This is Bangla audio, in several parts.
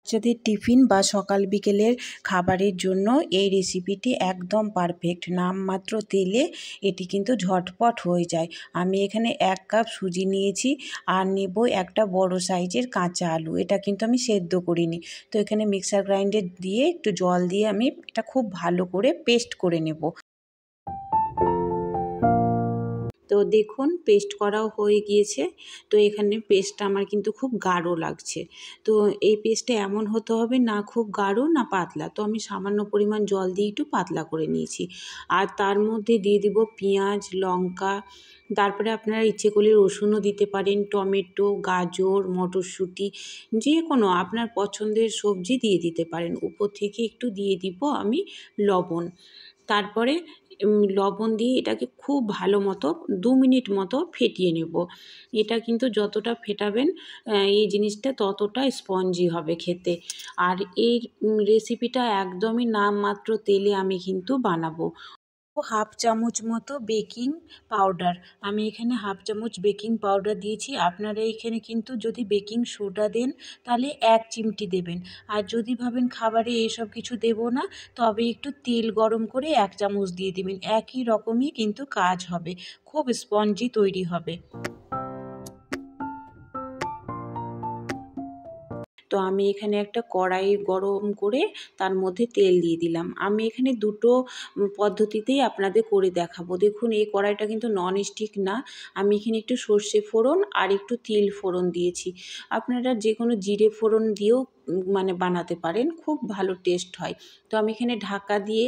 বাচ্চাদের টিফিন বা সকাল বিকেলের খাবারের জন্য এই রেসিপিটি একদম পারফেক্ট। নামমাত্র তেলে এটি কিন্তু ঝটপট হয়ে যায়। আমি এখানে 1 কাপ সুজি নিয়েছি আর নেব একটা বড় সাইজের কাঁচা আলু। এটা কিন্তু আমি সেদ্ধ করিনি। তো এখানে মিক্সার গ্রাইন্ডার দিয়ে একটু জল দিয়ে আমি এটা খুব ভালো করে পেস্ট করে নেব। তো দেখুন পেস্ট করাও হয়ে গিয়েছে। তো এখানে পেস্টটা আমার কিন্তু খুব গাঢ় লাগছে। তো এই পেস্টটা এমন হতে হবে না খুব গাঢ় না পাতলা। তো আমি সামান্য পরিমাণ জল দিয়ে একটু পাতলা করে নিয়েছি। আর তার মধ্যে দিয়ে দিব পেঁয়াজ, লঙ্কা, তারপরে আপনারা ইচ্ছে করলে রসুনও দিতে পারেন, টমেটো, গাজর, মটরশুঁটি যে কোনো আপনার পছন্দের সবজি দিয়ে দিতে পারেন। উপর থেকে একটু দিয়ে দিব আমি লবণ। তারপরে লবণ দিয়ে এটাকে খুব ভালো মতো 2 মিনিট মতো ফেটিয়ে নেব। এটা কিন্তু যতটা ফেটাবেন এই জিনিসটা ততটা স্পঞ্জি হবে খেতে। আর এই রেসিপিটা একদমই নামমাত্র তেলে আমি কিন্তু বানাবো। 1/2 চামচ মতো বেকিং পাউডার, আমি এখানে 1/2 চামচ বেকিং পাউডার দিয়েছি। আপনারা এখানে কিন্তু যদি বেকিং সোডা দেন তাহলে 1 চিমটি দেবেন। আর যদি ভাবেন খাবারে এসব কিছু দেব না, তবে একটু তেল গরম করে 1 চামচ দিয়ে দিবেন। একই রকমই কিন্তু কাজ হবে, খুব স্পঞ্জি তৈরি হবে। তো আমি এখানে একটা কড়াই গরম করে তার মধ্যে তেল দিয়ে দিলাম। আমি এখানে দুটো পদ্ধতিতেই আপনাদের করে দেখাবো। দেখুন এই কড়াইটা কিন্তু ননস্টিক না। আমি এখানে একটু সর্ষে ফোড়ন আর একটু তিল ফোড়ন দিয়েছি। আপনারা যে কোনো জিরে ফোড়ন দিয়েও মানে বানাতে পারেন, খুব ভালো টেস্ট হয়। তো আমি এখানে ঢাকা দিয়ে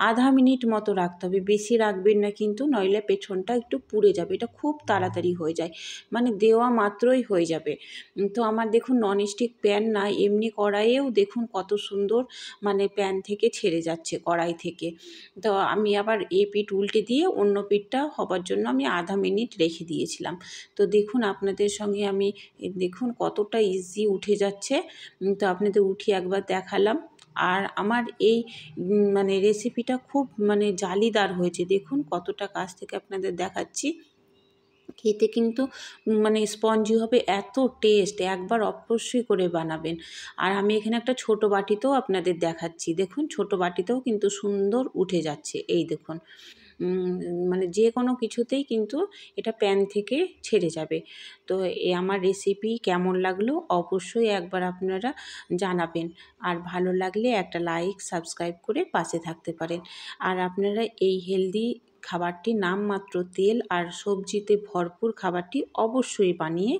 আধা মিনিট মতো রাখতে হবে, বেশি রাখবেন না কিন্তু, নইলে পেছনটা একটু পুড়ে যাবে। এটা খুব তাড়াতাড়ি হয়ে যায়, মানে দেওয়া মাত্রই হয়ে যাবে। তো আমার দেখুন ননস্টিক প্যান না, এমনি কড়াইয়েও দেখুন কত সুন্দর মানে প্যান থেকে ছেড়ে যাচ্ছে কড়াই থেকে। তো আমি আবার এই পিঠ উল্টে দিয়ে অন্য পিঠটা হবার জন্য আমি আধা মিনিট রেখে দিয়েছিলাম। তো দেখুন আপনাদের সঙ্গে আমি দেখুন কতটা ইজি উঠে যাচ্ছে। তো আপনাদের উঠিয়ে একবার দেখালাম। আর আমার এই মানে রেসিপিটা খুব মানে জালিদার হয়েছে, দেখুন কতটা কাছ থেকে আপনাদের দেখাচ্ছি। খেতে কিন্তু মানে স্পঞ্জি হবে, এত টেস্ট, একবার অবশ্যই করে বানাবেন। আর আমি এখানে একটা ছোট বাটিতেও আপনাদের দেখাচ্ছি, দেখুন ছোট বাটিতেও কিন্তু সুন্দর উঠে যাচ্ছে। এই দেখুন মানে যে কোনো কিছুতেই কিন্তু এটা প্যান থেকে ছেড়ে যাবে। তো আমার রেসিপি কেমন লাগলো অবশ্যই একবার আপনারা জানাবেন। আর ভালো লাগলে একটা লাইক সাবস্ক্রাইব করে পাশে থাকতে পারেন। আর আপনারা এই হেলদি খাবারটি নামমাত্র তেল আর সবজিতে ভরপুর খাবারটি অবশ্যই বানিয়ে